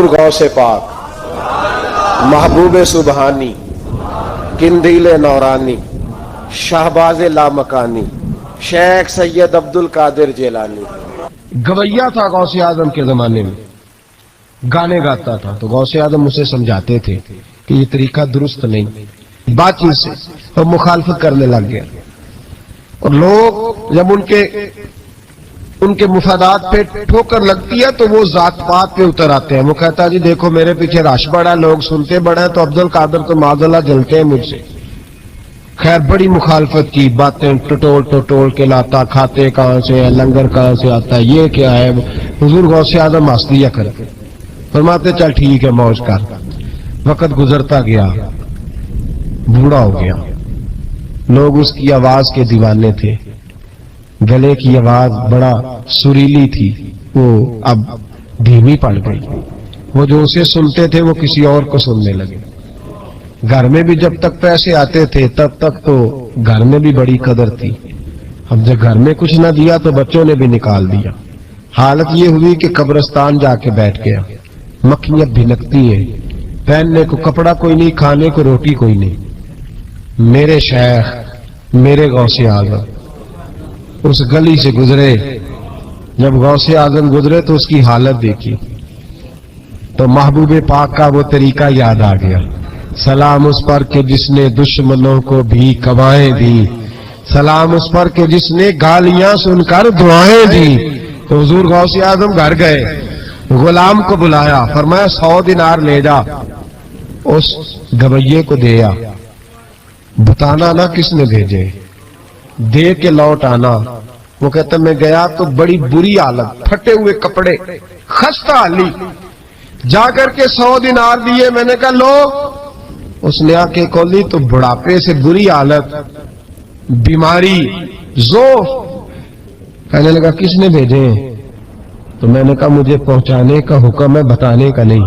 हुजूर गौस पाक, महबूब सुबहानी, किंदील नौरानी, शाहबाज लामकानी, शेख सैयद अब्दुल कादिर जिलानी। गवैया था गौसे आजम के जमाने में, गाने गाता था, तो गौसे आजम उसे समझाते थे कि ये तरीका दुरुस्त नहीं। बातचीत से वो मुखालफत करने लग गया, और लोग जब उनके मुफादात पे ठोकर लगती है तो वो जात पात पे उतर आते हैं। वो कहता है जी देखो मेरे पीछे रश बड़ा, लोग सुनते बड़ा है, तो अब्दुल कादिर तो माज़अल्लाह जलते हैं मुझसे। खैर बड़ी मुखालफत की, बातें टटोल के लाता, खाते कहाँ से है, लंगर कहाँ से आता है, ये क्या है। हुजूर गौसे आज़म हंस दिया कर, फरमाते चल ठीक है मौज कर। वक्त गुजरता गया, बूढ़ा हो गया, लोग उसकी आवाज के दीवाने थे, गले की आवाज बड़ा सुरीली थी, वो अब धीमी पड़ गई। वो जो उसे सुनते थे वो किसी और को सुनने लगे। घर में भी जब तक पैसे आते थे तब तक तो घर में भी बड़ी कदर थी, अब जब घर में कुछ ना दिया तो बच्चों ने भी निकाल दिया। हालत ये हुई कि कब्रिस्तान जाके बैठ गया, मक्खियां भिनकती हैं, पहनने को कपड़ा कोई नहीं, खाने को रोटी कोई नहीं। मेरे शेख, मेरे गौसे आजम उस गली से गुजरे। जब गौसे आजम गुजरे तो उसकी हालत देखी तो महबूबे पाक का वो तरीका याद आ गया। सलाम उस पर के जिसने दुश्मनों को भी कवाएं दी, सलाम उस पर के जिसने गालियां सुनकर दुआएं दी। तो हुजूर गौसे आजम घर गए, गुलाम को बुलाया, फरमाया 100 दिनार ले जा, उस गवैये को दे आ, बताना ना किसने भेजे, दे के लौट आना। वो कहता मैं गया तो बड़ी बुरी हालत, फटे हुए कपड़े, खस्ता हाली, जाकर के 100 दिनार दिए। मैंने कहा लो, उसने आंखें खोली तो बुढ़ापे से बुरी हालत, बीमारी, जोफ। कहने लगा किसने भेजे? तो मैंने कहा मुझे पहुंचाने का हुक्म है, बताने का नहीं।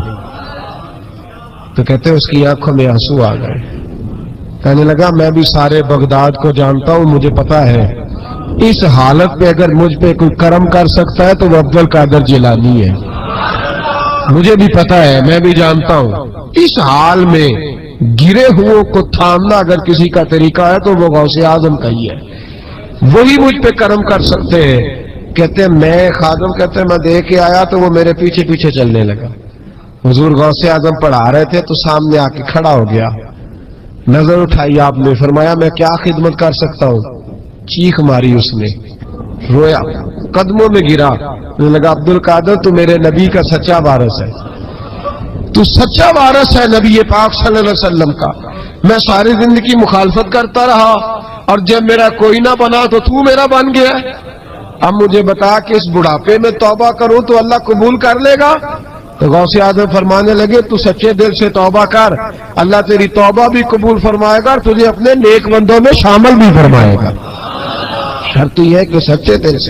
तो कहते उसकी आंखों में आंसू आ गए। कहने लगा मैं भी सारे बगदाद को जानता हूं, मुझे पता है इस हालत पे अगर मुझ पे कोई करम कर सकता है तो वो अब्दुल कादिर जिलानी है। मुझे भी पता है, मैं भी जानता हूं इस हाल में गिरे हुओं को थामना अगर किसी का तरीका है तो वो गौसे आजम का ही है, वही मुझ पे करम कर सकते हैं। कहते मैं खादम, कहते मैं दे के आया तो वो मेरे पीछे पीछे चलने लगा। हुजूर गौसे आजम पढ़ा रहे थे तो सामने आके खड़ा हो गया, नजर उठाई आपने, फरमाया मैं क्या खिदमत कर सकता हूं। चीख मारी उसने, रोया, कदमों में गिरा, लगा अब्दुल कादिर तू मेरे नबी का सच्चा वारिस है, तू सच्चा वारिस है नबी पाक सल्लल्लाहु अलैहि वसल्लम का। मैं सारी जिंदगी मुखालफत करता रहा और जब मेरा कोई ना बना तो तू मेरा बन गया। अब मुझे बता कि इस बुढ़ापे में तौबा करूं तो अल्लाह कबूल कर लेगा? तो गौसे आजम फरमाने लगे तू सच्चे दिल से तौबा कर, अल्लाह तेरी तौबा भी कबूल फरमाएगा और तुझे अपने नेक बंदों में शामिल भी फरमाएगा। शर्त यह है कि सच्चे दिल से